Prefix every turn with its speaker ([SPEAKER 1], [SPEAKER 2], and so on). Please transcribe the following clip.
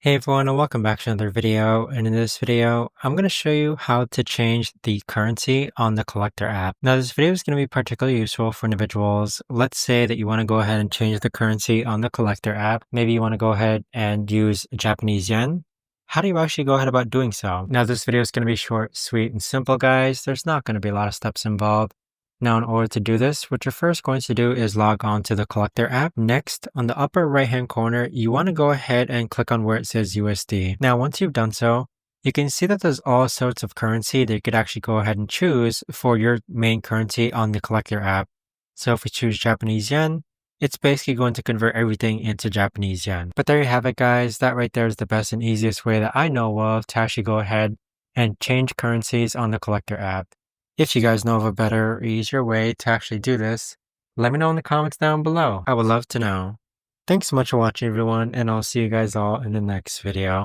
[SPEAKER 1] Hey everyone, and welcome back to another video. And in this video, I'm going to show you how to change the currency on the Collectr app. Now, this video is going to be particularly useful for individuals. Let's say that you want to go ahead and change the currency on the Collectr app. Maybe you want to go ahead and use Japanese yen. How do you actually go ahead about doing so? Now, this video is going to be short, sweet, and simple, guys. There's not going to be a lot of steps involved. Now, in order to do this, what you're first going to do is log on to the Collectr app. Next, on the upper right-hand corner, you want to go ahead and click on where it says USD. Now, once you've done so, you can see that there's all sorts of currency that you could actually go ahead and choose for your main currency on the Collectr app. So if we choose Japanese yen, it's basically going to convert everything into Japanese yen. But there you have it, guys. That right there is the best and easiest way that I know of to actually go ahead and change currencies on the Collectr app. If you guys know of a better or easier way to actually do this, let me know in the comments down below. I would love to know. Thanks so much for watching, everyone, and I'll see you guys all in the next video.